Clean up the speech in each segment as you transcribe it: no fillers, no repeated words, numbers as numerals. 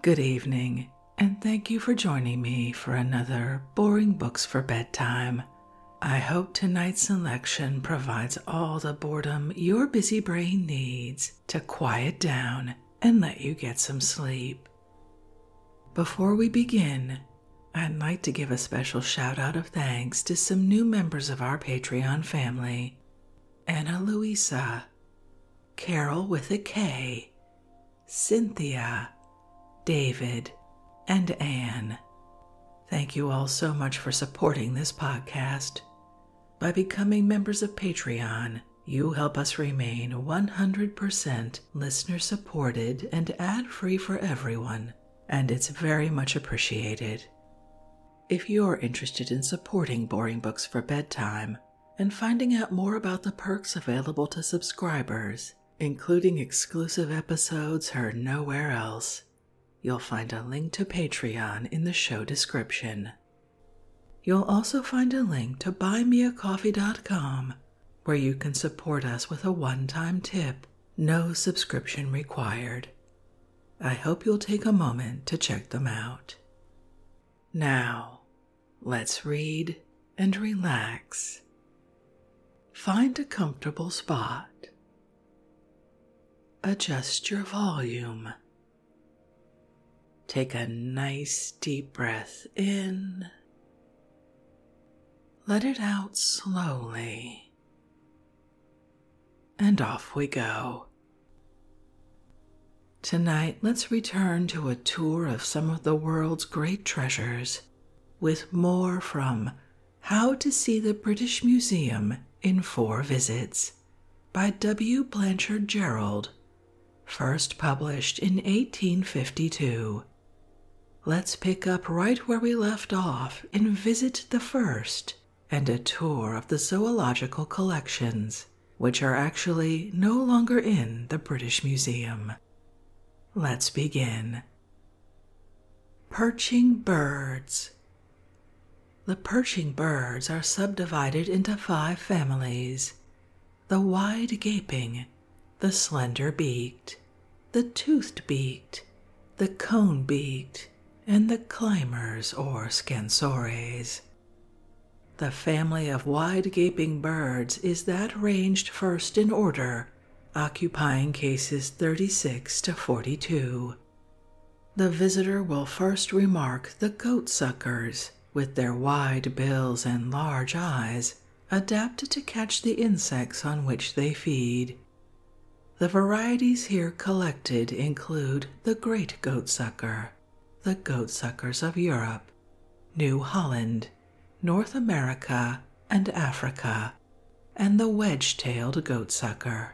Good evening, and thank you for joining me for another Boring Books for Bedtime. I hope tonight's selection provides all the boredom your busy brain needs to quiet down and let you get some sleep. Before we begin, I'd like to give a special shout out of thanks to some new members of our Patreon family: Anna Luisa, Carol with a K, Cynthia, David, and Anne. Thank you all so much for supporting this podcast. By becoming members of Patreon, you help us remain 100% listener-supported and ad-free for everyone, and it's very much appreciated. If you're interested in supporting Boring Books for Bedtime and finding out more about the perks available to subscribers, including exclusive episodes heard nowhere else, you'll find a link to Patreon in the show description. You'll also find a link to buymeacoffee.com, where you can support us with a one-time tip, no subscription required. I hope you'll take a moment to check them out. Now, let's read and relax. Find a comfortable spot. Adjust your volume. Take a nice deep breath in. Let it out slowly. And off we go. Tonight, let's return to a tour of some of the world's great treasures, with more from How to See the British Museum in 4 Visits by W. Blanchard Gerald, first published in 1852. Let's pick up right where we left off in Visit the First and a tour of the zoological collections, which are actually no longer in the British Museum. Let's begin. Perching birds. The perching birds are subdivided into 5 families: the wide-gaping, the slender-beaked, the toothed-beaked, the cone-beaked, and the climbers or scansores. The family of wide-gaping birds is that ranged first in order, occupying cases 36 to 42. The visitor will first remark the goatsuckers, with their wide bills and large eyes, adapted to catch the insects on which they feed. The varieties here collected include the great goatsucker, the goatsuckers of Europe, New Holland, North America, and Africa, and the wedge-tailed goatsucker.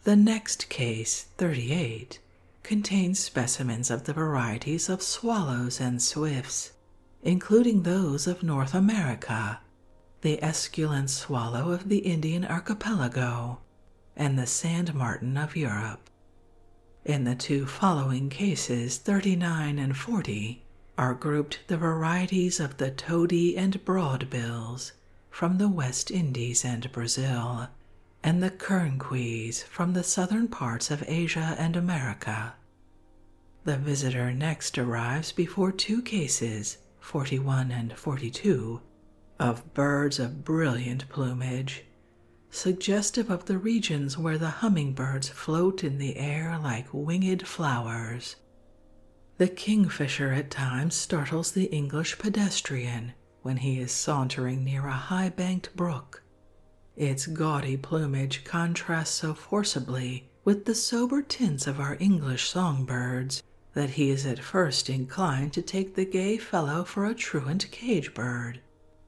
The next case, 38, contains specimens of the varieties of swallows and swifts, including those of North America, the esculent swallow of the Indian archipelago, and the sand martin of Europe. In the 2 following cases, 39 and 40, are grouped the varieties of the toady and broadbills from the West Indies and Brazil, and the kernquis from the southern parts of Asia and America. The visitor next arrives before 2 cases, 41 and 42, of birds of brilliant plumage, suggestive of the regions where the hummingbirds float in the air like winged flowers. The kingfisher at times startles the English pedestrian when he is sauntering near a high-banked brook. Its gaudy plumage contrasts so forcibly with the sober tints of our English songbirds that he is at first inclined to take the gay fellow for a truant cage bird.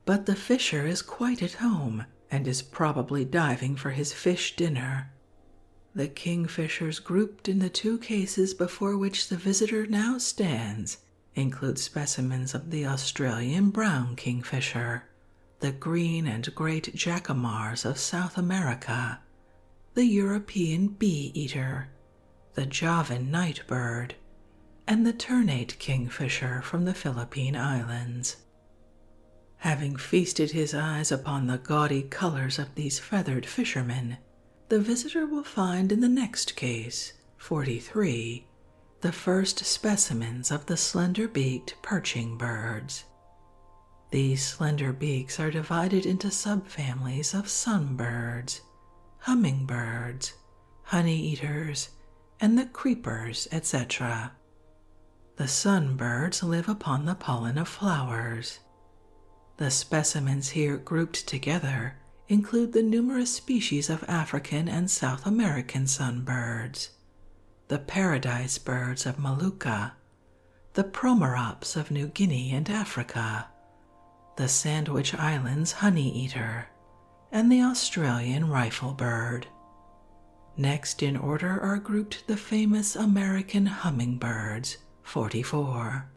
But the fisher is quite at home and is probably diving for his fish dinner. The kingfishers grouped in the 2 cases before which the visitor now stands include specimens of the Australian brown kingfisher, the green and great jacamars of South America, the European bee-eater, the Javan nightbird, and the ternate kingfisher from the Philippine Islands. Having feasted his eyes upon the gaudy colors of these feathered fishermen, the visitor will find in the next case, 43, the first specimens of the slender-beaked perching birds. These slender beaks are divided into subfamilies of sunbirds, hummingbirds, honey-eaters, and the creepers, etc. The sunbirds live upon the pollen of flowers. The specimens here grouped together include the numerous species of African and South American sunbirds, the paradise birds of Molucca, the promerops of New Guinea and Africa, the Sandwich Islands honey-eater, and the Australian riflebird. Next in order are grouped the famous American hummingbirds, 44.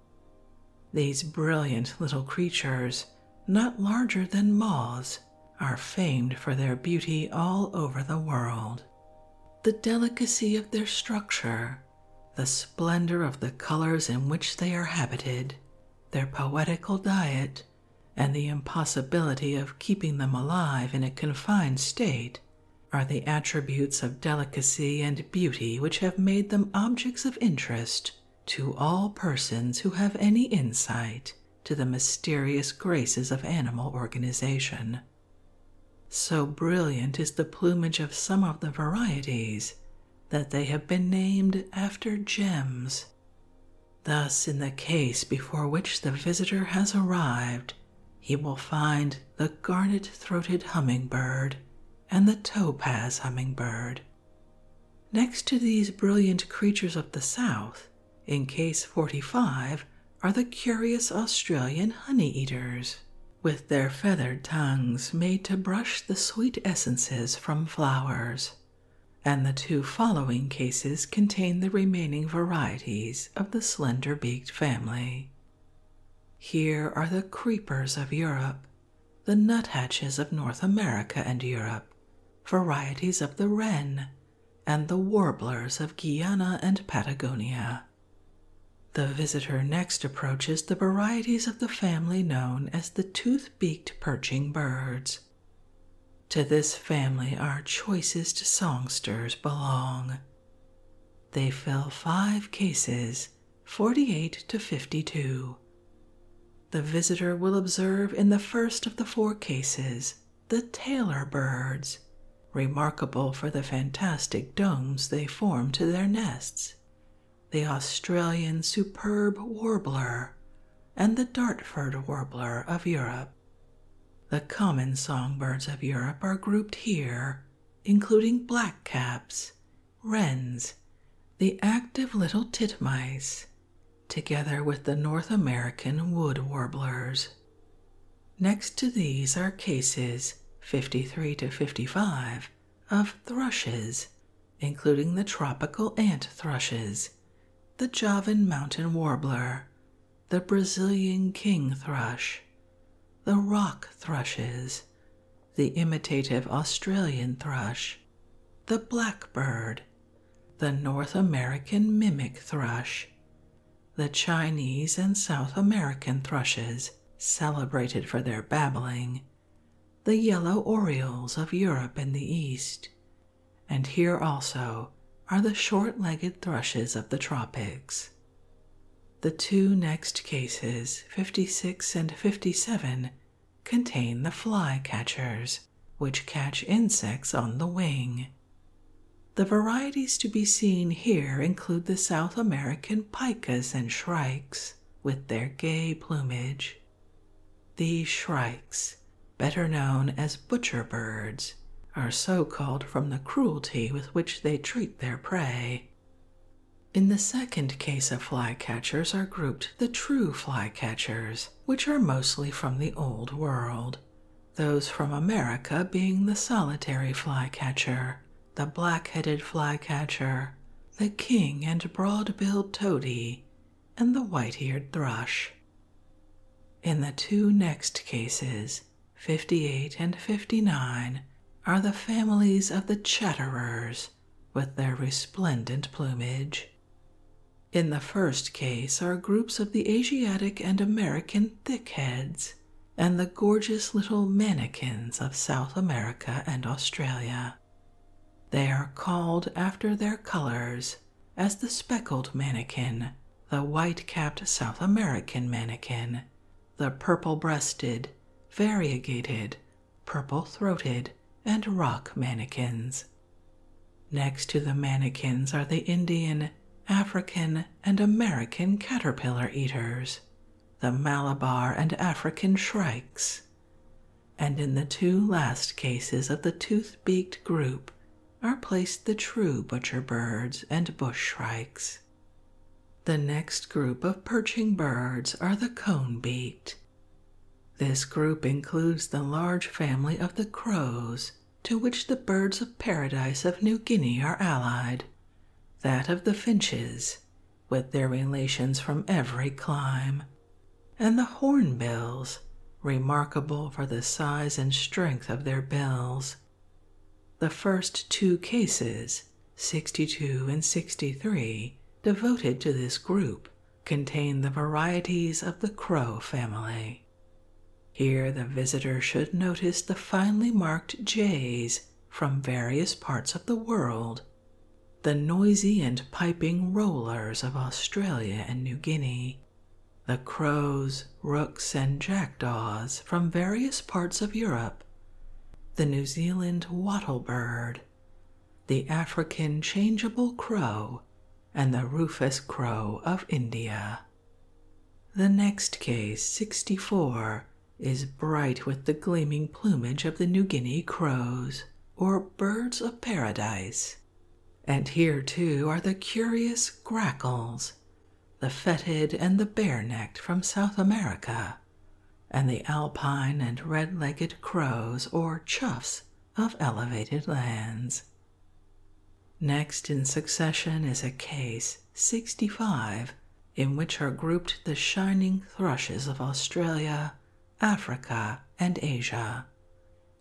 These brilliant little creatures, not larger than moths, are famed for their beauty all over the world. The delicacy of their structure, the splendor of the colors in which they are habited, their poetical diet, and the impossibility of keeping them alive in a confined state are the attributes of delicacy and beauty which have made them objects of interest to all persons who have any insight to the mysterious graces of animal organization. So brilliant is the plumage of some of the varieties that they have been named after gems. Thus, in the case before which the visitor has arrived, he will find the garnet-throated hummingbird and the topaz hummingbird. Next to these brilliant creatures of the South, in case 45, are the curious Australian honey-eaters, with their feathered tongues made to brush the sweet essences from flowers, and the two following cases contain the remaining varieties of the slender-beaked family. Here are the creepers of Europe, the nuthatches of North America and Europe, varieties of the wren, and the warblers of Guyana and Patagonia. The visitor next approaches the varieties of the family known as the tooth-beaked perching birds. To this family our choicest songsters belong. They fill 5 cases, 48 to 52. The visitor will observe in the first of the 4 cases the tailor birds, remarkable for the fantastic domes they form to their nests, the Australian superb warbler, and the Dartford warbler of Europe. The common songbirds of Europe are grouped here, including blackcaps, wrens, the active little titmice, together with the North American wood warblers. Next to these are cases 53 to 55 of thrushes, including the tropical ant thrushes, the Javan mountain warbler, the Brazilian king thrush, the rock thrushes, the imitative Australian thrush, the blackbird, the North American mimic thrush, the Chinese and South American thrushes, celebrated for their babbling, the yellow orioles of Europe and the East, and here also are the short-legged thrushes of the tropics. The 2 next cases, 56 and 57, contain the flycatchers, which catch insects on the wing. The varieties to be seen here include the South American picas and shrikes, with their gay plumage. These shrikes, better known as butcher birds, are so called from the cruelty with which they treat their prey. In the second case of flycatchers are grouped the true flycatchers, which are mostly from the Old World, those from America being the solitary flycatcher, the black-headed flycatcher, the king and broad-billed toady, and the white-eared thrush. In the 2 next cases, 58 and 59, are the families of the chatterers, with their resplendent plumage. In the first case are groups of the Asiatic and American thickheads, and the gorgeous little mannikins of South America and Australia. They are called after their colors, as the speckled manakin, the white-capped South American manakin, the purple-breasted, variegated, purple-throated, and rock manakins. Next to the manakins are the Indian, African, and American caterpillar eaters, the Malabar and African shrikes, and in the two last cases of the tooth-beaked group are placed the true butcher birds and bush shrikes. The next group of perching birds are the cone-beaked. This group includes the large family of the crows, to which the birds of paradise of New Guinea are allied, that of the finches, with their relations from every clime, and the hornbills, remarkable for the size and strength of their bills. The first two cases, 62 and 63, devoted to this group, contain the varieties of the crow family. Here the visitor should notice the finely marked jays from various parts of the world, the noisy and piping rollers of Australia and New Guinea, the crows, rooks, and jackdaws from various parts of Europe, the New Zealand wattlebird, the African changeable crow, and the rufous crow of India. The next case, 64, is bright with the gleaming plumage of the New Guinea crows, or birds of paradise. And here too are the curious grackles, the fetid and the bare-necked from South America, and the alpine and red-legged crows or choughs of elevated lands. Next in succession is a case, 65, in which are grouped the shining thrushes of Australia, Africa, and Asia,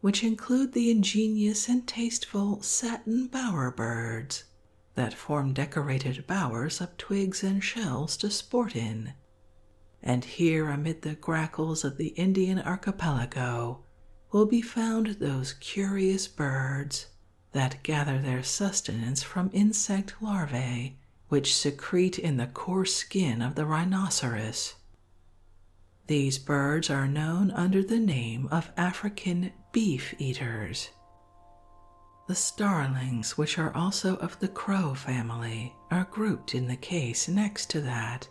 which include the ingenious and tasteful satin bower birds that form decorated bowers of twigs and shells to sport in. And here amid the grackles of the Indian archipelago will be found those curious birds that gather their sustenance from insect larvae which secrete in the coarse skin of the rhinoceros. These birds are known under the name of African beef-eaters. The starlings, which are also of the crow family, are grouped in the case next to that,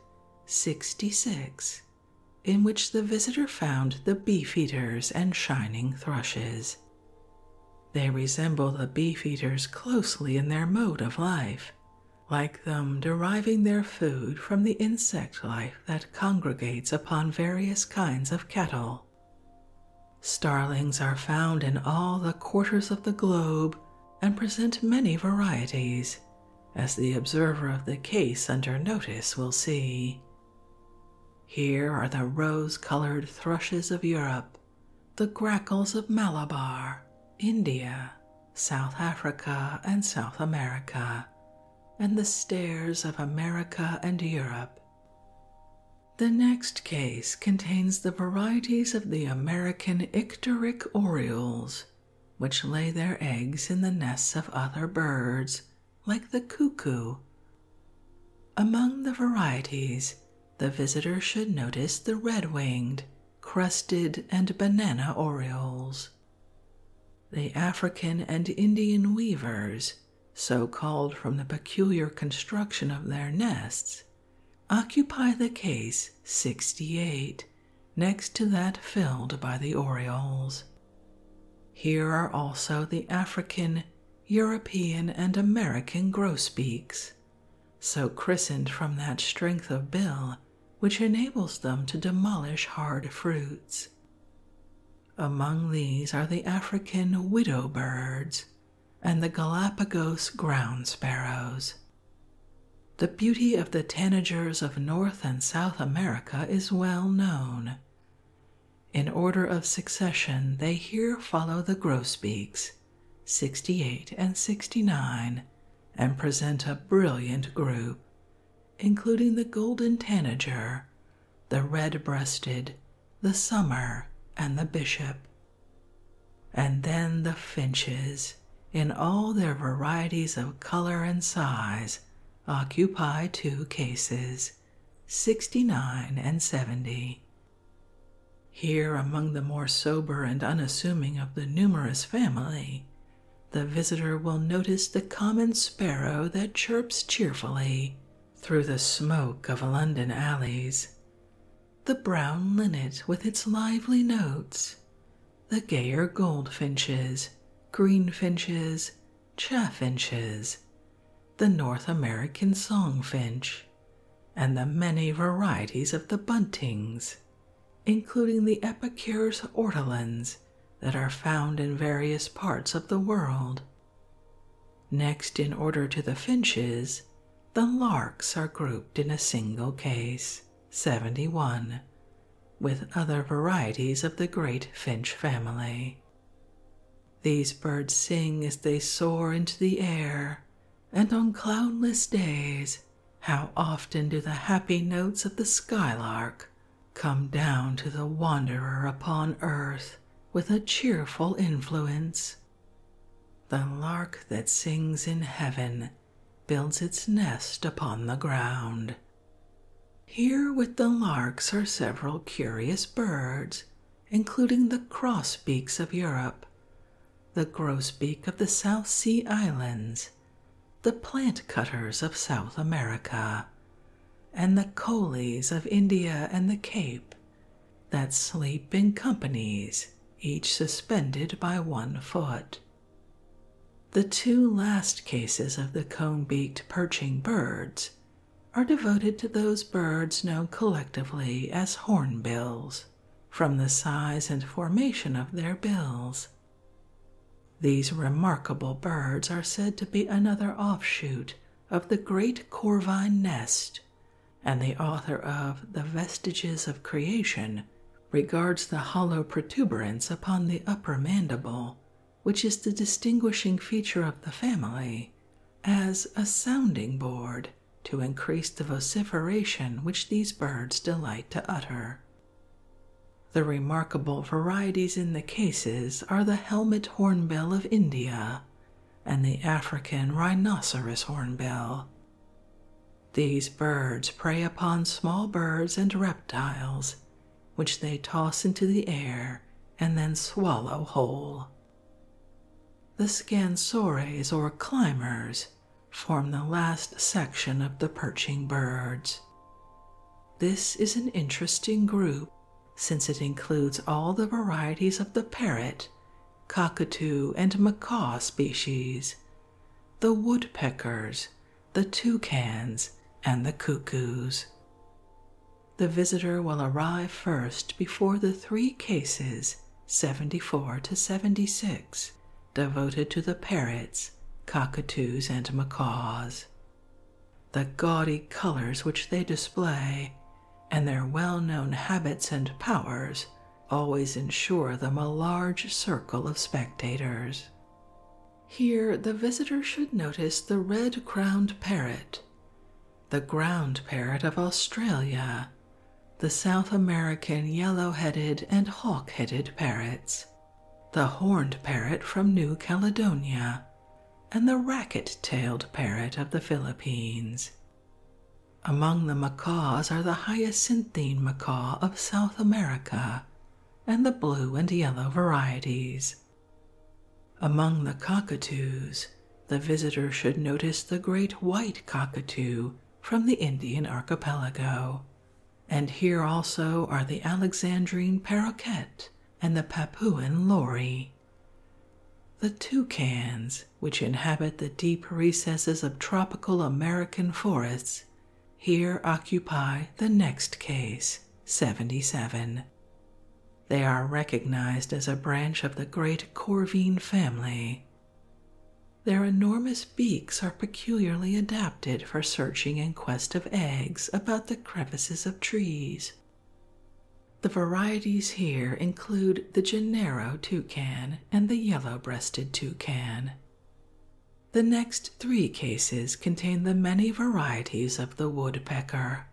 66, in which the visitor found the beef-eaters and shining thrushes. They resemble the beef-eaters closely in their mode of life, like them deriving their food from the insect life that congregates upon various kinds of cattle. Starlings are found in all the quarters of the globe and present many varieties, as the observer of the case under notice will see. Here are the rose-colored thrushes of Europe, the grackles of Malabar, India, South Africa, and South America, and the stares of America and Europe. The next case contains the varieties of the American icteric orioles, which lay their eggs in the nests of other birds, like the cuckoo. Among the varieties, the visitor should notice the red-winged, crested, and banana orioles. The African and Indian weavers, so called from the peculiar construction of their nests, occupy the case 68, next to that filled by the orioles. Here are also the African, European, and American grosbeaks, so christened from that strength of bill which enables them to demolish hard fruits. Among these are the African widow birds and the Galapagos ground sparrows. The beauty of the tanagers of North and South America is well known. In order of succession, they here follow the grosbeaks, 68 and 69, and present a brilliant group, including the golden tanager, the red-breasted, the summer, and the bishop. And then the finches, in all their varieties of color and size, occupy 2 cases, 69 and 70. Here, among the more sober and unassuming of the numerous family, the visitor will notice the common sparrow that chirps cheerfully through the smoke of London alleys, the brown linnet with its lively notes, the gayer goldfinches, greenfinches, chaffinches, the North American songfinch, and the many varieties of the buntings, including the Epicure's ortolans that are found in various parts of the world. Next in order to the finches, the larks are grouped in a single case, 71, with other varieties of the great finch family. These birds sing as they soar into the air, and on cloudless days, how often do the happy notes of the skylark come down to the wanderer upon earth with a cheerful influence. The lark that sings in heaven builds its nest upon the ground. Here with the larks are several curious birds, including the crossbeaks of Europe, the grosbeak of the South Sea Islands, the plant cutters of South America, and the coleys of India and the Cape, that sleep in companies, each suspended by 1 foot. The 2 last cases of the cone-beaked perching birds are devoted to those birds known collectively as hornbills, from the size and formation of their bills. These remarkable birds are said to be another offshoot of the great corvine nest, and the author of The Vestiges of Creation regards the hollow protuberance upon the upper mandible, which is the distinguishing feature of the family, as a sounding board to increase the vociferation which these birds delight to utter. The remarkable varieties in the cases are the helmet hornbill of India and the African rhinoceros hornbill. These birds prey upon small birds and reptiles, which they toss into the air and then swallow whole. The scansores or climbers form the last section of the perching birds. This is an interesting group, since it includes all the varieties of the parrot, cockatoo, and macaw species, the woodpeckers, the toucans, and the cuckoos. The visitor will arrive first before the 3 cases, 74 to 76, devoted to the parrots, cockatoos, and macaws. The gaudy colors which they display and their well-known habits and powers always ensure them a large circle of spectators. Here the visitor should notice the red-crowned parrot, the ground parrot of Australia, the South American yellow-headed and hawk-headed parrots, the horned parrot from New Caledonia, and the racket-tailed parrot of the Philippines. Among the macaws are the hyacinthine macaw of South America and the blue and yellow varieties. Among the cockatoos, the visitor should notice the great white cockatoo from the Indian archipelago, and here also are the Alexandrine paroquet and the Papuan lory. The toucans, which inhabit the deep recesses of tropical American forests, here occupy the next case, 77. They are recognized as a branch of the great corvine family. Their enormous beaks are peculiarly adapted for searching in quest of eggs about the crevices of trees. The varieties here include the Gennaro toucan and the yellow-breasted toucan. The next 3 cases contain the many varieties of the woodpecker.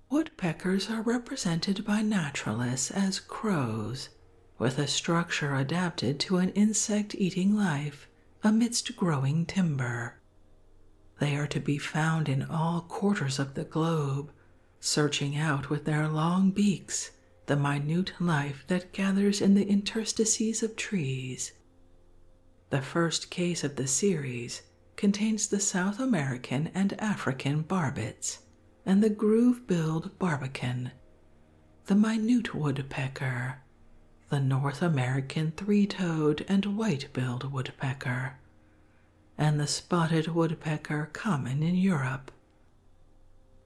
Woodpeckers are represented by naturalists as crows, with a structure adapted to an insect-eating life amidst growing timber. They are to be found in all quarters of the globe, searching out with their long beaks the minute life that gathers in the interstices of trees. The first case of the series contains the South American and African barbets and the groove-billed barbican, the minute woodpecker, the North American three-toed and white-billed woodpecker, and the spotted woodpecker common in Europe.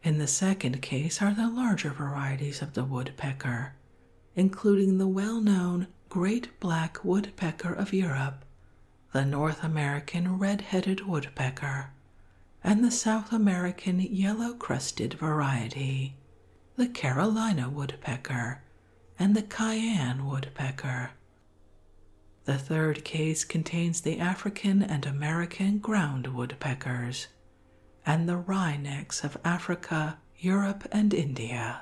In the second case are the larger varieties of the woodpecker, including the well-known great black woodpecker of Europe, the North American red-headed woodpecker, and the South American yellow-crested variety, the Carolina woodpecker, and the Cayenne woodpecker. The third case contains the African and American ground woodpeckers, and the wrynecks of Africa, Europe, and India.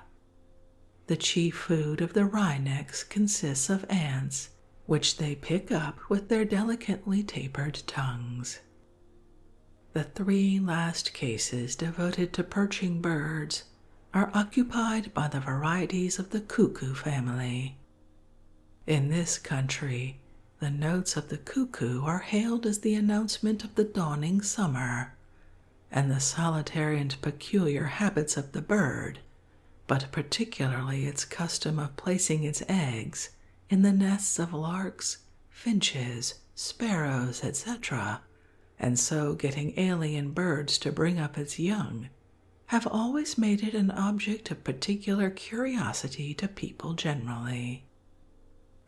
The chief food of the wrynecks consists of ants, which they pick up with their delicately tapered tongues. The three last cases devoted to perching birds are occupied by the varieties of the cuckoo family. In this country, the notes of the cuckoo are hailed as the announcement of the dawning summer, and the solitary and peculiar habits of the bird, but particularly its custom of placing its eggs in the nests of larks, finches, sparrows, etc., and so getting alien birds to bring up its young, have always made it an object of particular curiosity to people generally.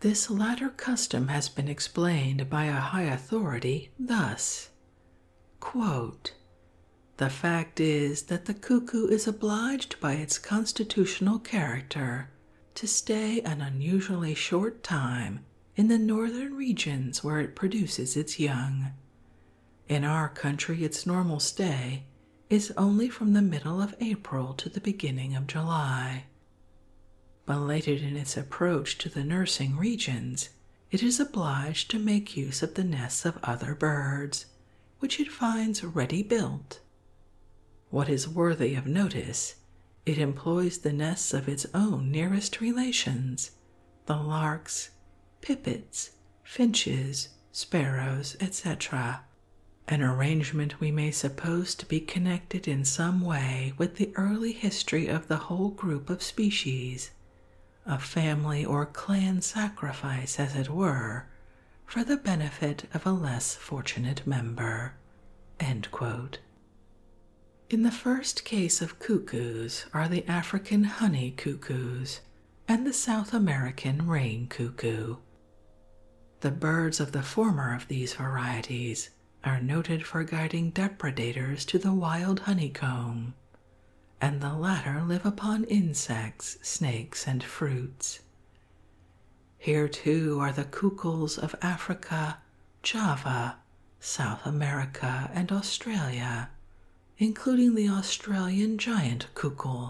This latter custom has been explained by a high authority thus, quote, "The fact is that the cuckoo is obliged by its constitutional character to stay an unusually short time in the northern regions where it produces its young. In our country its normal stay is only from the middle of April to the beginning of July. Belated in its approach to the nursing regions, it is obliged to make use of the nests of other birds, which it finds ready built. What is worthy of notice, it employs the nests of its own nearest relations, the larks, pipits, finches, sparrows, etc., an arrangement we may suppose to be connected in some way with the early history of the whole group of species, a family or clan sacrifice, as it were, for the benefit of a less fortunate member." End quote. In the first case of cuckoos are the African honey cuckoos and the South American rain cuckoo. The birds of the former of these varieties are noted for guiding depredators to the wild honeycomb, and the latter live upon insects, snakes, and fruits. Here too are the cuckoos of Africa, Java, South America, and Australia, including the Australian giant cuckoo,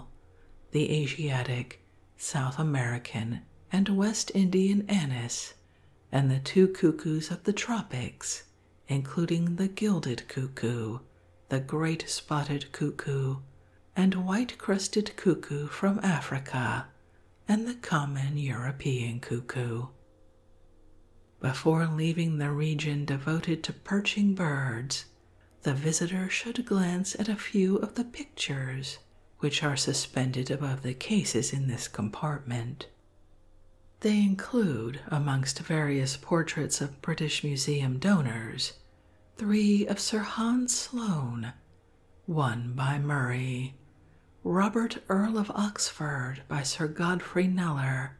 the Asiatic, South American, and West Indian anis, and the two cuckoos of the tropics, including the gilded cuckoo, the great spotted cuckoo, and white-crested cuckoo from Africa, and the common European cuckoo. Before leaving the region devoted to perching birds, the visitor should glance at a few of the pictures which are suspended above the cases in this compartment. They include, amongst various portraits of British Museum donors, 3 of Sir Hans Sloane, 1 by Murray, Robert Earl of Oxford by Sir Godfrey Kneller,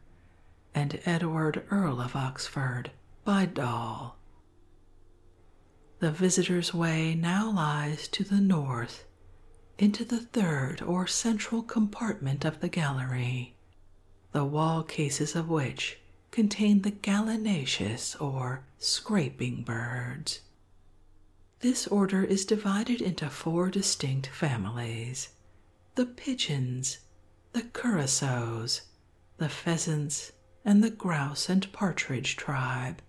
and Edward Earl of Oxford by Dahl. The visitor's way now lies to the north, into the third or central compartment of the gallery, the wall cases of which contain the gallinaceous or scraping birds. This order is divided into 4 distinct families: the pigeons, the curassows, the pheasants, and the grouse and partridge tribe.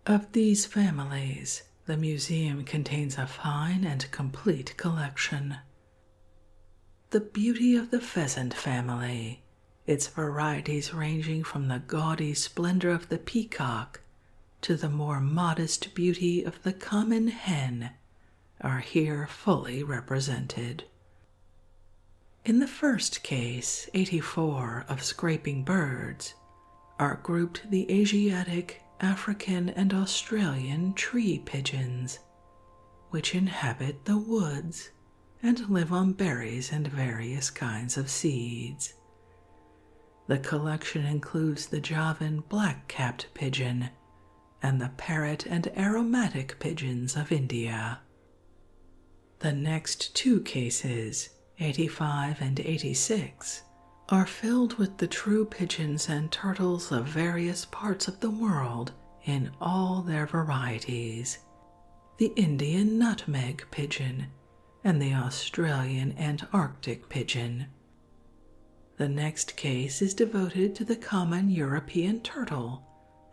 Of these families, the museum contains a fine and complete collection. The beauty of the pheasant family, its varieties ranging from the gaudy splendor of the peacock to the more modest beauty of the common hen, are here fully represented. In the first case, 84 of scraping birds, are grouped the Asiatic, African, and Australian tree pigeons, which inhabit the woods and live on berries and various kinds of seeds. The collection includes the Javan black-capped pigeon and the parrot and aromatic pigeons of India. The next two cases, 85 and 86, are filled with the true pigeons and turtles of various parts of the world in all their varieties, the Indian nutmeg pigeon and the Australian Antarctic pigeon. The next case is devoted to the common European turtle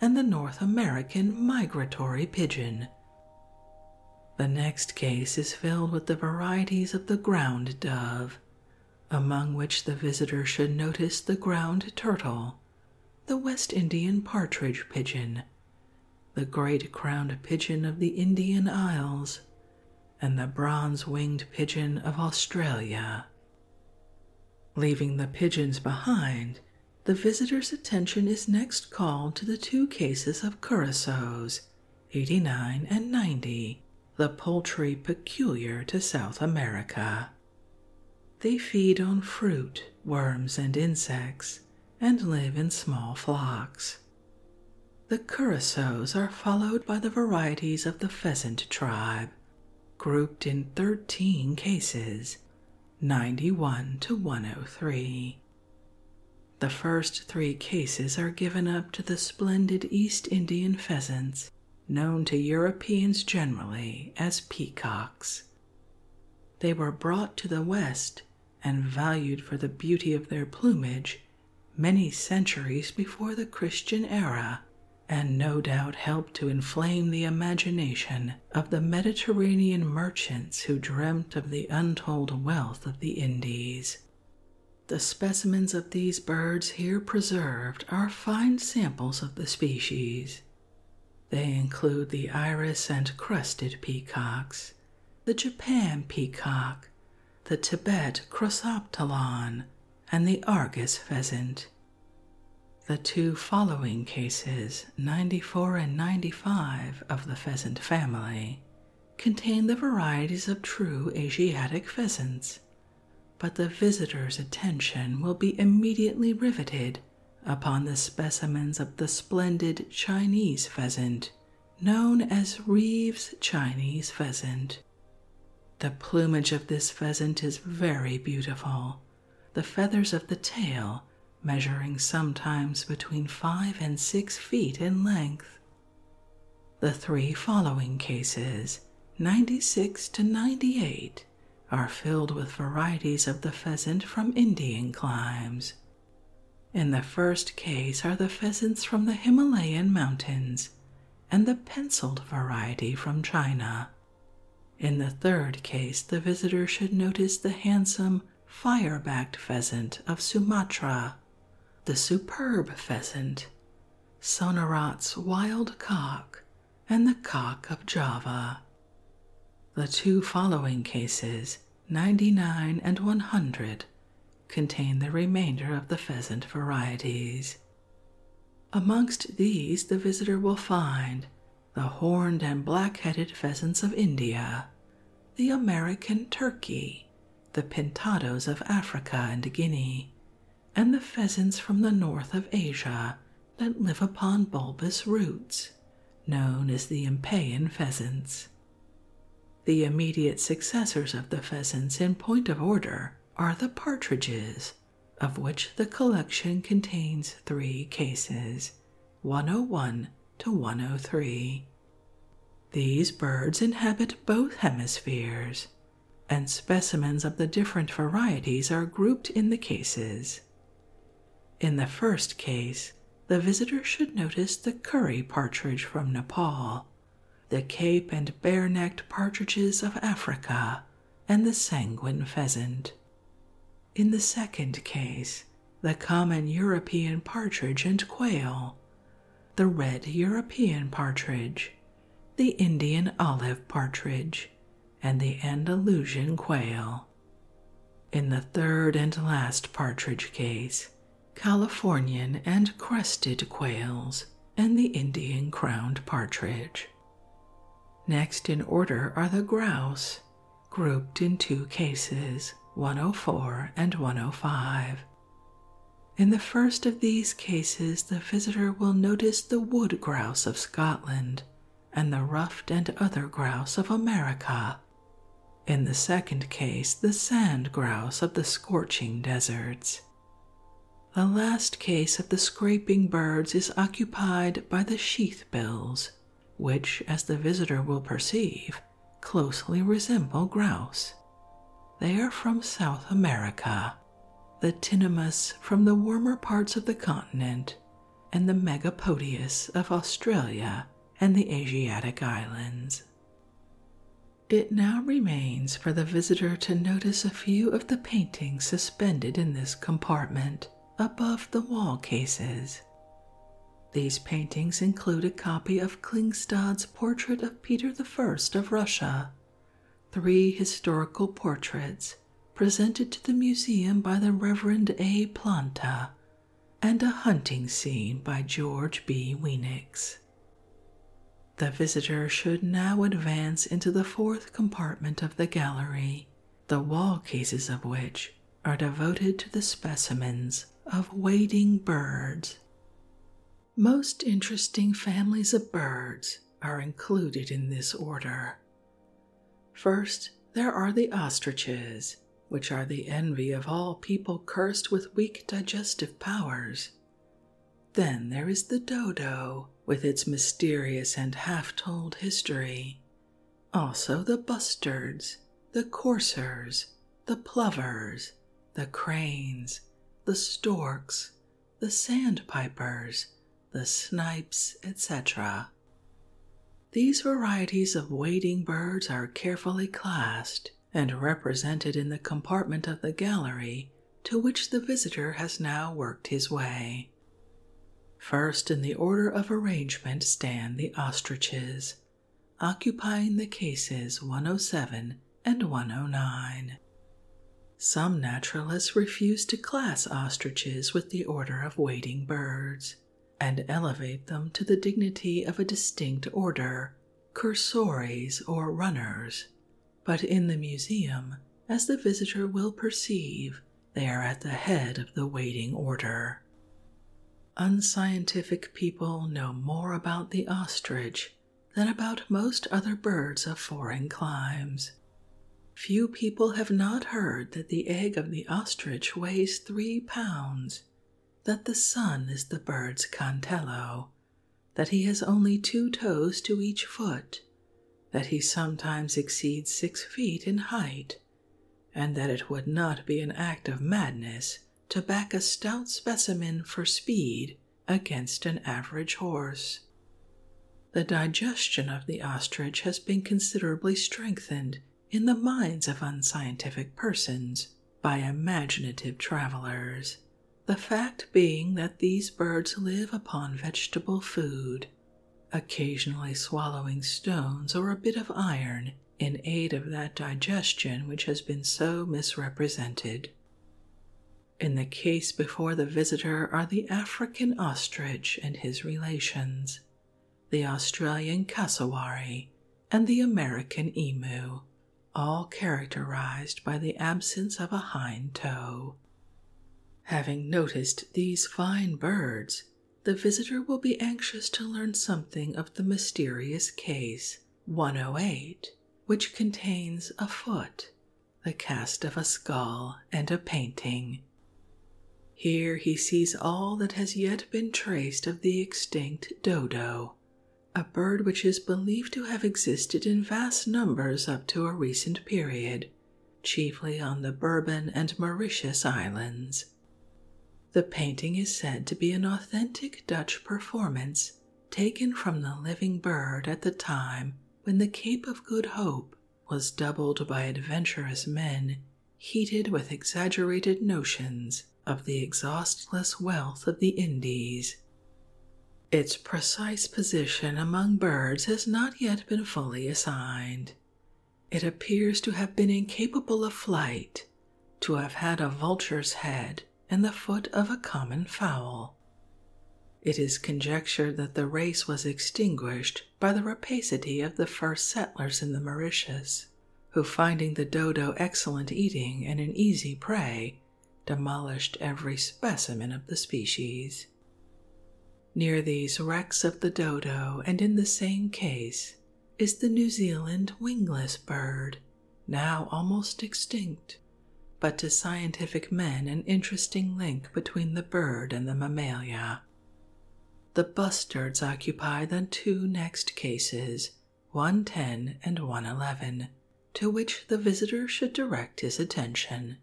and the North American migratory pigeon. The next case is filled with the varieties of the ground dove, among which the visitor should notice the ground turtle, the West Indian partridge pigeon, the great crowned pigeon of the Indian Isles, and the bronze-winged pigeon of Australia. Leaving the pigeons behind, the visitor's attention is next called to the two cases of curassows, 89 and 90, the poultry peculiar to South America. They feed on fruit, worms, and insects, and live in small flocks. The curassows are followed by the varieties of the pheasant tribe, grouped in 13 cases, 91 to 103. The first three cases are given up to the splendid East Indian pheasants, known to Europeans generally as peacocks. They were brought to the West and valued for the beauty of their plumage many centuries before the Christian era, and no doubt helped to inflame the imagination of the Mediterranean merchants who dreamt of the untold wealth of the Indies. The specimens of these birds here preserved are fine samples of the species. They include the iris and crested peacocks, the Japan peacock, the Tibet chrysoptilon, and the Argus pheasant. The two following cases, 94 and 95 of the pheasant family, contain the varieties of true Asiatic pheasants, but the visitor's attention will be immediately riveted upon the specimens of the splendid Chinese pheasant, known as Reeves' Chinese pheasant. The plumage of this pheasant is very beautiful, the feathers of the tail measuring sometimes between 5 and 6 feet in length. The three following cases, 96 to 98, are filled with varieties of the pheasant from Indian climes. In the first case are the pheasants from the Himalayan mountains and the penciled variety from China. In the third case, the visitor should notice the handsome fire-backed pheasant of Sumatra, the superb pheasant, Sonorat's wild cock, and the cock of Java. The two following cases, 99 and 100, contain the remainder of the pheasant varieties. Amongst these the visitor will find the horned and black-headed pheasants of India, the American turkey, the pintados of Africa and Guinea, and the pheasants from the north of Asia that live upon bulbous roots, known as the Impayan pheasants. The immediate successors of the pheasants in point of order are the partridges, of which the collection contains 3 cases, 101 to 103. These birds inhabit both hemispheres, and specimens of the different varieties are grouped in the cases. In the first case, the visitor should notice the curry partridge from Nepal, the Cape and bare-necked partridges of Africa, and the sanguine pheasant. In the second case, the common European partridge and quail, the red European partridge, the Indian olive partridge, and the Andalusian quail. In the third and last partridge case, Californian and crested quails, and the Indian crowned partridge. Next in order are the grouse, grouped in two cases, 104 and 105. In the first of these cases, the visitor will notice the wood grouse of Scotland and the ruffed and other grouse of America. In the second case, the sand grouse of the scorching deserts. The last case of the scraping birds is occupied by the sheath-bills, which, as the visitor will perceive, closely resemble grouse. They are from South America, the tinnimus from the warmer parts of the continent, and the megapodius of Australia and the Asiatic islands. It now remains for the visitor to notice a few of the paintings suspended in this compartment above the wall cases. These paintings include a copy of Klingstad's portrait of Peter I of Russia, 3 historical portraits presented to the museum by the Reverend A. Planta, and a hunting scene by George B. Weenix. The visitor should now advance into the fourth compartment of the gallery, the wall cases of which are devoted to the specimens of wading birds. Most interesting families of birds are included in this order. First, there are the ostriches, which are the envy of all people cursed with weak digestive powers. Then there is the dodo, with its mysterious and half-told history. Also the bustards, the coursers, the plovers, the cranes, the storks, the sandpipers, the snipes, etc. These varieties of wading birds are carefully classed and represented in the compartment of the gallery to which the visitor has now worked his way. First in the order of arrangement stand the ostriches, occupying the cases 107 and 109. Some naturalists refuse to class ostriches with the order of wading birds, and elevate them to the dignity of a distinct order, cursores or runners. But in the museum, as the visitor will perceive, they are at the head of the wading order. Unscientific people know more about the ostrich than about most other birds of foreign climes. Few people have not heard that the egg of the ostrich weighs 3 pounds, that the sun is the bird's cantello, that he has only 2 toes to each foot, that he sometimes exceeds 6 feet in height, and that it would not be an act of madness to back a stout specimen for speed against an average horse. The digestion of the ostrich has been considerably strengthened in the minds of unscientific persons by imaginative travelers, the fact being that these birds live upon vegetable food, occasionally swallowing stones or a bit of iron in aid of that digestion which has been so misrepresented. In the case before the visitor are the African ostrich and his relations, the Australian cassowary, and the American emu, all characterized by the absence of a hind toe. Having noticed these fine birds, the visitor will be anxious to learn something of the mysterious case 108, which contains a foot, the cast of a skull, and a painting. Here he sees all that has yet been traced of the extinct dodo, a bird which is believed to have existed in vast numbers up to a recent period, chiefly on the Bourbon and Mauritius Islands. The painting is said to be an authentic Dutch performance taken from the living bird at the time when the Cape of Good Hope was doubled by adventurous men heated with exaggerated notions of the exhaustless wealth of the Indies. Its precise position among birds has not yet been fully assigned. It appears to have been incapable of flight, to have had a vulture's head and the foot of a common fowl. It is conjectured that the race was extinguished by the rapacity of the first settlers in the Mauritius, who, finding the dodo excellent eating and an easy prey, demolished every specimen of the species. Near these wrecks of the dodo, and in the same case, is the New Zealand wingless bird, now almost extinct, but to scientific men an interesting link between the bird and the mammalia. The bustards occupy the two next cases, 110 and 111, to which the visitor should direct his attention.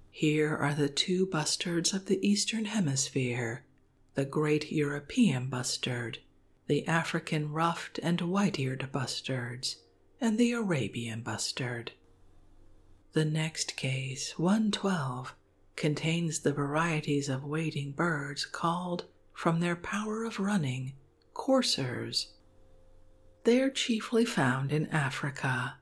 Here are the two bustards of the Eastern Hemisphere, the great European bustard, the African ruffed and white-eared bustards, and the Arabian bustard. The next case, 112, contains the varieties of wading birds called, from their power of running, coursers. They are chiefly found in Africa,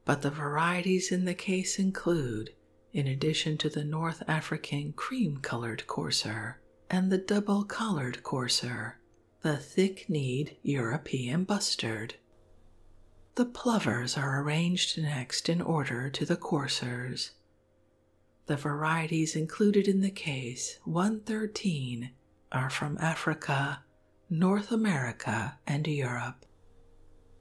but the varieties in the case include, in addition to the North African cream-colored courser and the double-collared courser, the thick-kneed European bustard. The plovers are arranged next in order to the coursers. The varieties included in the case 113 are from Africa, North America, and Europe.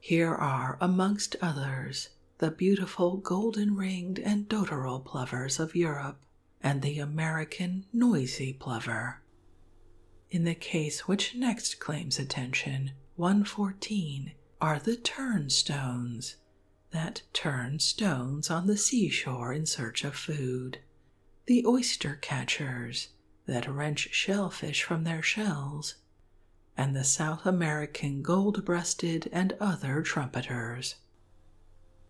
Here are, amongst others, the beautiful golden-ringed and dotterel plovers of Europe, and the American noisy plover. In the case which next claims attention, 114, are the turnstones, that turn stones on the seashore in search of food, the oyster-catchers, that wrench shellfish from their shells, and the South American gold-breasted and other trumpeters.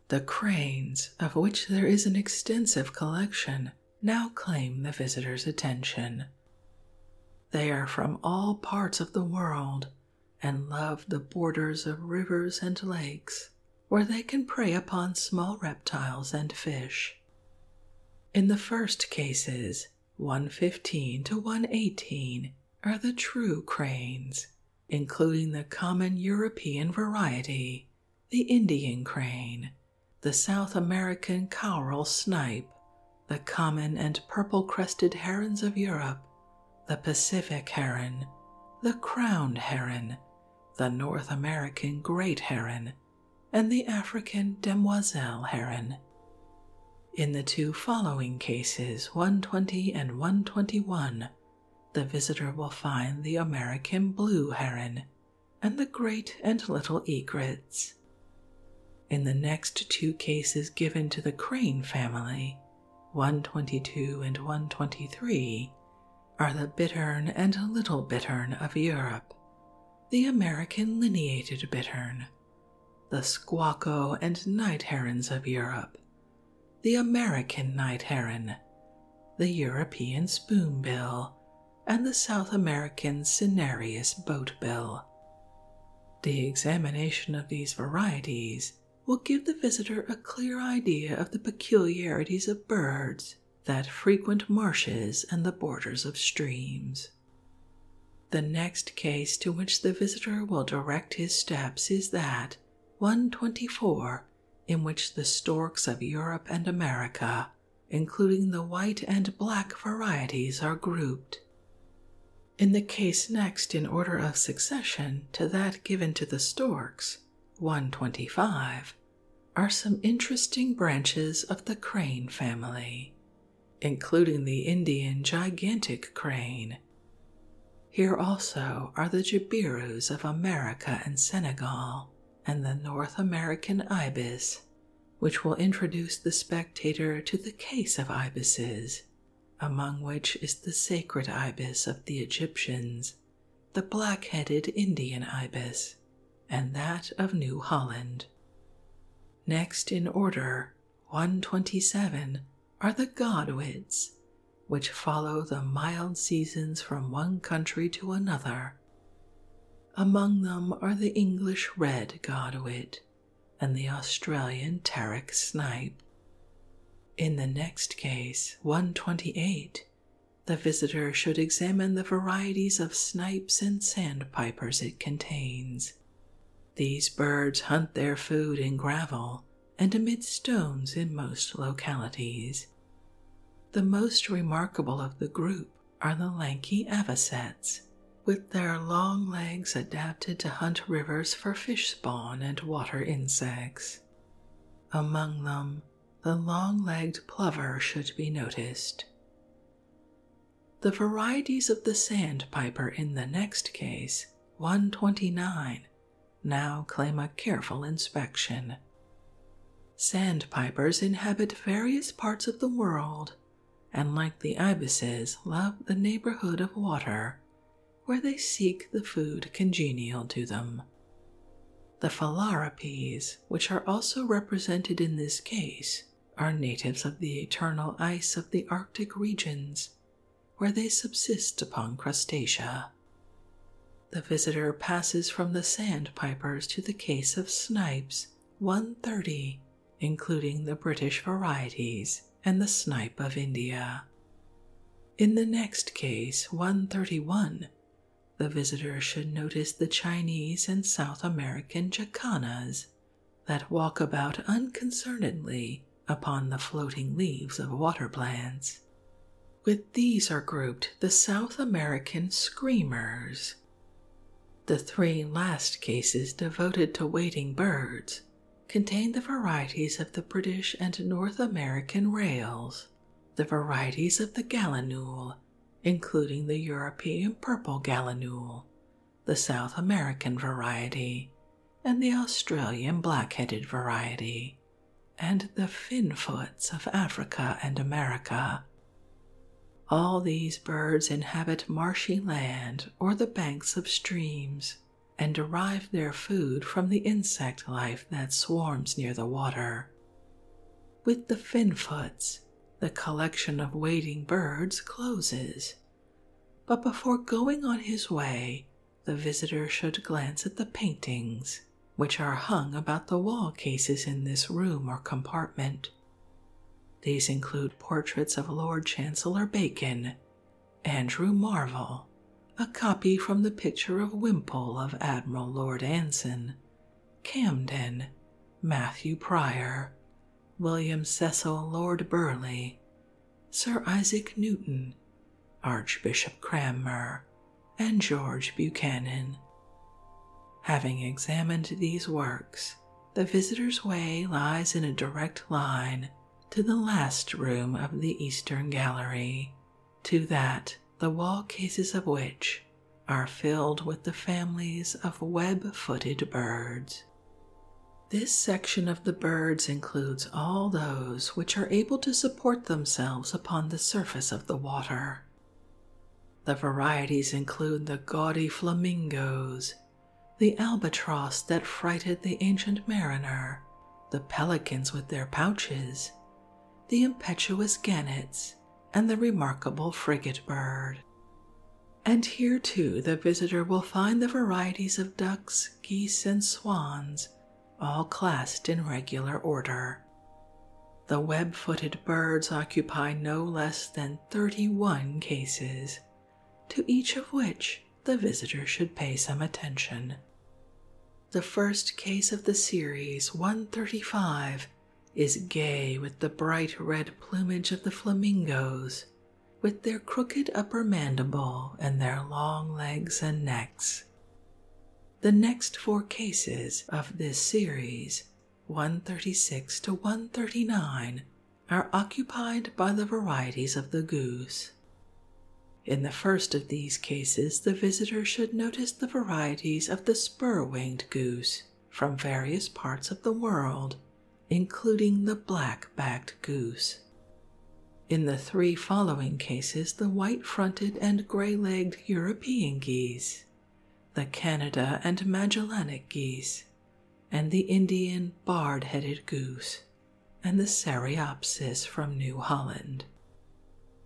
The cranes, of which there is an extensive collection, now claim the visitor's attention. They are from all parts of the world and love the borders of rivers and lakes, where they can prey upon small reptiles and fish. In the first cases, 115 to 118, are the true cranes, including the common European variety, the Indian crane, the South American cowrel snipe, the common and purple-crested herons of Europe, the Pacific heron, the crowned heron, the North American great heron, and the African demoiselle heron. In the two following cases, 120 and 121, the visitor will find the American blue heron and the great and little egrets. In the next two cases given to the crane family, 122 and 123, are the bittern and little bittern of Europe, the American lineated bittern, the squacco and night herons of Europe, the American night heron, the European spoonbill, and the South American cinereous boatbill. The examination of these varieties will give the visitor a clear idea of the peculiarities of birds that frequent marshes and the borders of streams. The next case to which the visitor will direct his steps is that, 124, in which the storks of Europe and America, including the white and black varieties, are grouped. In the case next in order of succession to that given to the storks, 125, are some interesting branches of the crane family, including the Indian gigantic crane. Here also are the jabirus of America and Senegal, and the North American ibis, which will introduce the spectator to the case of ibises, among which is the sacred ibis of the Egyptians, the black-headed Indian ibis, and that of New Holland. Next in order, 127, are the godwits, which follow the mild seasons from one country to another. Among them are the English red godwit and the Australian Taric snipe. In the next case, 128, the visitor should examine the varieties of snipes and sandpipers it contains. These birds hunt their food in gravel and amid stones in most localities. The most remarkable of the group are the lanky avocets, with their long legs adapted to hunt rivers for fish spawn and water insects. Among them, the long-legged plover should be noticed. The varieties of the sandpiper in the next case, 129, now claim a careful inspection. Sandpipers inhabit various parts of the world, and like the ibises, love the neighborhood of water, where they seek the food congenial to them. The phalaropes, which are also represented in this case, are natives of the eternal ice of the Arctic regions, where they subsist upon crustacea. The visitor passes from the sandpipers to the case of snipes, 130, including the British varieties and the snipe of India. In the next case, 131, the visitor should notice the Chinese and South American jacanas that walk about unconcernedly upon the floating leaves of water plants. With these are grouped the South American screamers. The three last cases devoted to wading birds contain the varieties of the British and North American rails, the varieties of the gallinule, including the European purple gallinule, the South American variety, and the Australian black-headed variety, and the finfoots of Africa and America. All these birds inhabit marshy land or the banks of streams, and derive their food from the insect life that swarms near the water. With the finfoots, the collection of wading birds closes, but before going on his way, the visitor should glance at the paintings, which are hung about the wall cases in this room or compartment. These include portraits of Lord Chancellor Bacon, Andrew Marvell, a copy from the picture of Wimpole of Admiral Lord Anson, Camden, Matthew Prior, William Cecil Lord Burleigh, Sir Isaac Newton, Archbishop Cranmer, and George Buchanan. Having examined these works, the visitor's way lies in a direct line to the last room of the Eastern Gallery, to that the wall cases of which are filled with the families of web-footed birds. This section of the birds includes all those which are able to support themselves upon the surface of the water. The varieties include the gaudy flamingos, the albatross that frighted the ancient mariner, the pelicans with their pouches, the impetuous gannets, and the remarkable frigate bird. And here too the visitor will find the varieties of ducks, geese, and swans, all classed in regular order. The web-footed birds occupy no less than 31 cases, to each of which the visitor should pay some attention. The first case of the series, 135, is gay with the bright red plumage of the flamingos, with their crooked upper mandible and their long legs and necks. The next four cases of this series, 136 to 139, are occupied by the varieties of the goose. In the first of these cases, the visitor should notice the varieties of the spur-winged goose from various parts of the world, including the black-backed goose. In the three following cases, the white-fronted and gray-legged European geese, the Canada and Magellanic geese, and the Indian barred-headed goose, and the Cereopsis from New Holland.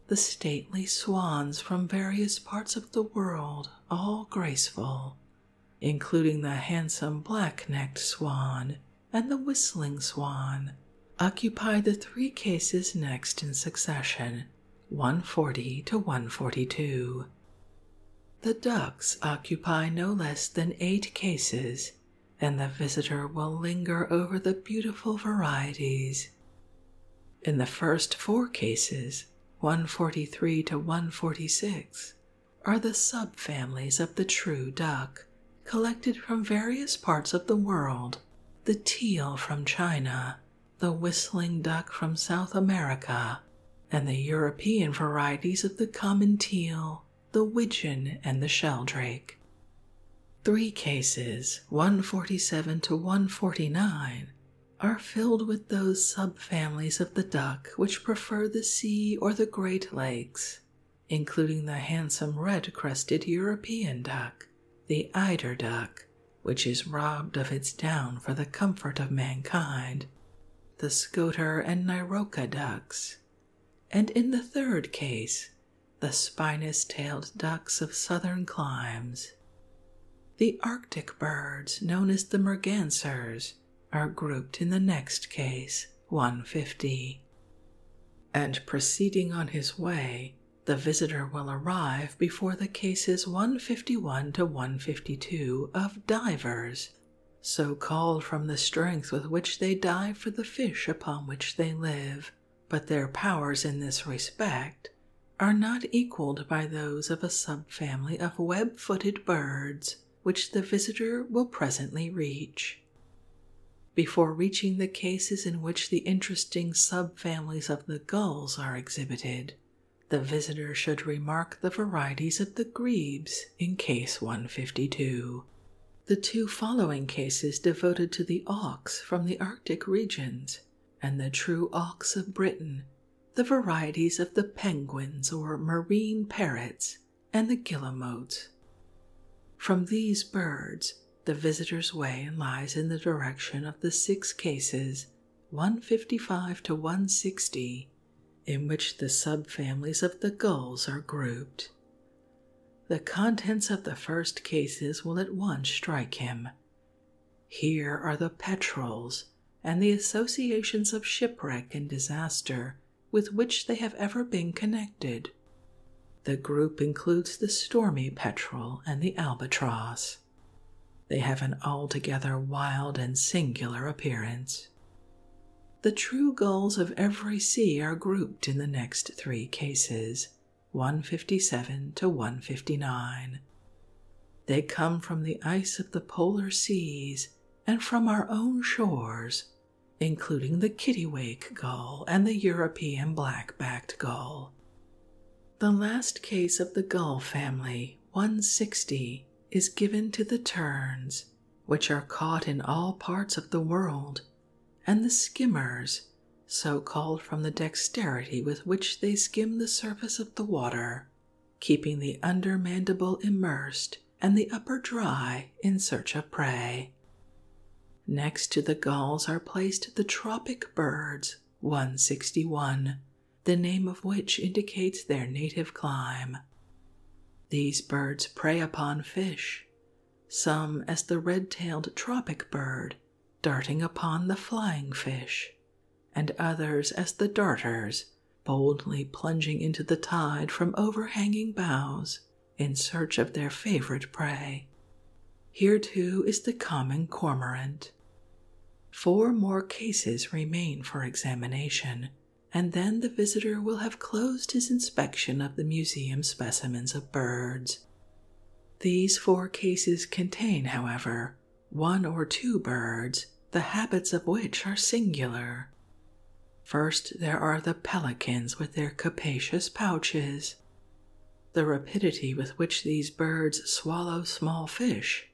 The stately swans from various parts of the world, all graceful, including the handsome black-necked swan and the whistling swan, occupy the three cases next in succession, 140 to 142. The ducks occupy no less than 8 cases, and the visitor will linger over the beautiful varieties. In the first 4 cases, 143 to 146, are the subfamilies of the true duck, collected from various parts of the world, the teal from China, the whistling duck from South America, and the European varieties of the common teal, the widgeon, and the sheldrake. 3 cases, 147 to 149, are filled with those subfamilies of the duck which prefer the sea or the Great Lakes, including the handsome red-crested European duck, the eider duck, which is robbed of its down for the comfort of mankind, the Scoter and Niroka ducks, and in the 3rd case, the spinous-tailed ducks of southern climes. The Arctic birds, known as the mergansers, are grouped in the next case, 150. And proceeding on his way, the visitor will arrive before the cases 151 to 152 of divers, so called from the strength with which they dive for the fish upon which they live, but their powers in this respect are not equaled by those of a subfamily of web-footed birds, which the visitor will presently reach. Before reaching the cases in which the interesting subfamilies of the gulls are exhibited, the visitor should remark the varieties of the grebes in case 152. The 2 following cases devoted to the auks from the Arctic regions, and the true auks of Britain, the varieties of the penguins or marine parrots, and the guillemots. From these birds, the visitor's way lies in the direction of the 6 cases, 155 to 160, in which the subfamilies of the gulls are grouped. The contents of the first cases will at once strike him. Here are the petrels and the associations of shipwreck and disaster with which they have ever been connected. The group includes the stormy petrel and the albatross. They have an altogether wild and singular appearance. The true gulls of every sea are grouped in the next 3 cases, 157 to 159. They come from the ice of the polar seas and from our own shores, including the kittiwake gull and the European black-backed gull. The last case of the gull family, 160, is given to the terns, which are caught in all parts of the world, and the skimmers, so called from the dexterity with which they skim the surface of the water, keeping the under mandible immersed and the upper dry in search of prey. Next to the gulls are placed the tropic birds, 161, the name of which indicates their native clime. These birds prey upon fish, some as the red-tailed tropic bird, darting upon the flying fish, and others as the darters, boldly plunging into the tide from overhanging boughs in search of their favorite prey. Here, too, is the common cormorant. 4 more cases remain for examination, and then the visitor will have closed his inspection of the museum specimens of birds. These 4 cases contain, however, 1 or 2 birds, the habits of which are singular. First, there are the pelicans with their capacious pouches. The rapidity with which these birds swallow small fish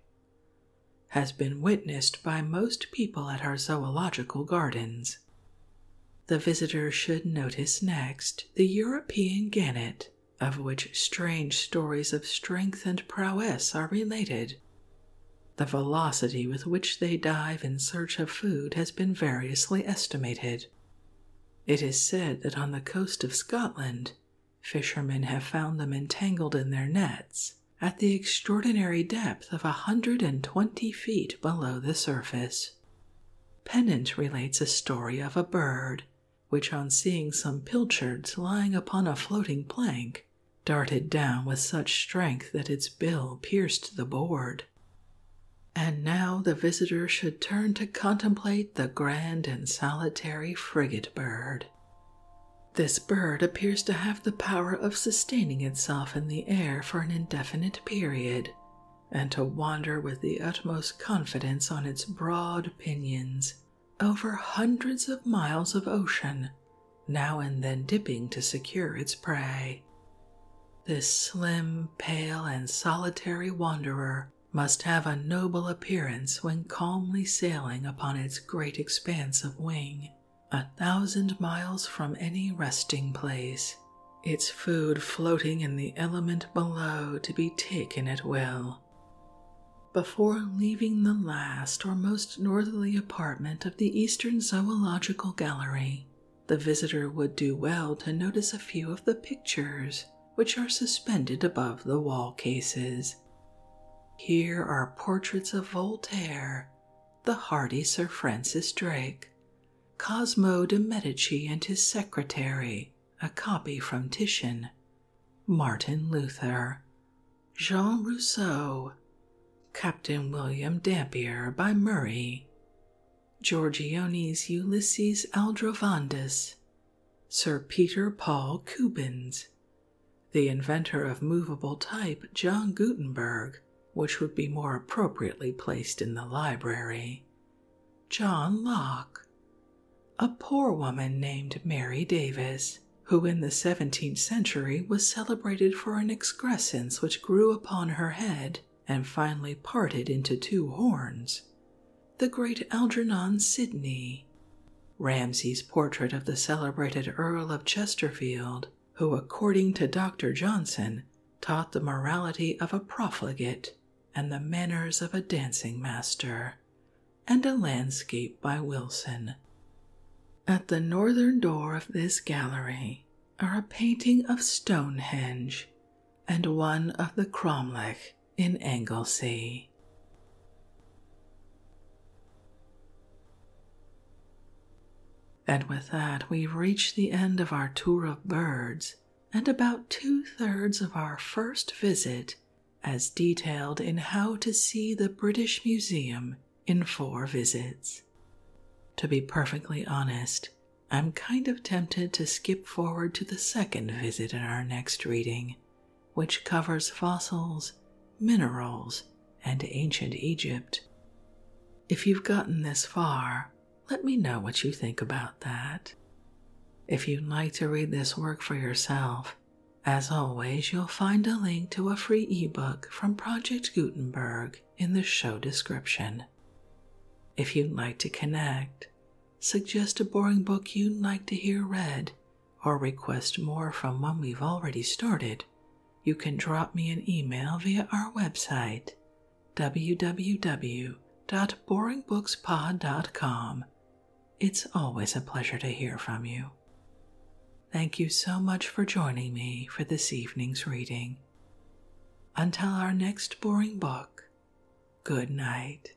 has been witnessed by most people at our zoological gardens. The visitor should notice next the European gannet, of which strange stories of strength and prowess are related, The velocity with which they dive in search of food has been variously estimated. It is said that on the coast of Scotland, fishermen have found them entangled in their nets at the extraordinary depth of 120 feet below the surface. Pennant relates a story of a bird which, on seeing some pilchards lying upon a floating plank, darted down with such strength that its bill pierced the board. And now the visitor should turn to contemplate the grand and solitary frigate bird. This bird appears to have the power of sustaining itself in the air for an indefinite period, and to wander with the utmost confidence on its broad pinions over hundreds of miles of ocean, now and then dipping to secure its prey. This slim, pale, and solitary wanderer must have a noble appearance when calmly sailing upon its great expanse of wing, 1,000 miles from any resting place, its food floating in the element below to be taken at will. Before leaving the last or most northerly apartment of the Eastern Zoological Gallery, the visitor would do well to notice a few of the pictures which are suspended above the wall cases. Here are portraits of Voltaire, the hardy Sir Francis Drake, Cosmo de' Medici and his secretary, a copy from Titian, Martin Luther, Jean Rousseau, Captain William Dampier by Murray, Giorgione's Ulysses Aldrovandus, Sir Peter Paul Cubans, the inventor of movable type John Gutenberg, which would be more appropriately placed in the library, John Locke, a poor woman named Mary Davis, who in the 17th century was celebrated for an excrescence which grew upon her head and finally parted into 2 horns, the great Algernon Sidney, Ramsay's portrait of the celebrated Earl of Chesterfield, who, according to Dr. Johnson, taught the morality of a profligate and the manners of a dancing master, and a landscape by Wilson. At the northern door of this gallery are a painting of Stonehenge and one of the cromlech in Anglesey. And with that, we've reached the end of our tour of birds and about 2/3 of our first visit as detailed in How to See the British Museum in 4 visits. To be perfectly honest, I'm kind of tempted to skip forward to the second visit in our next reading, which covers fossils, minerals, and ancient Egypt. If you've gotten this far, let me know what you think about that. If you'd like to read this work for yourself, as always, you'll find a link to a free ebook from Project Gutenberg in the show description. If you'd like to connect, suggest a boring book you'd like to hear read, or request more from one we've already started, you can drop me an email via our website, www.boringbookspod.com. It's always a pleasure to hear from you. Thank you so much for joining me for this evening's reading. Until our next boring book, good night.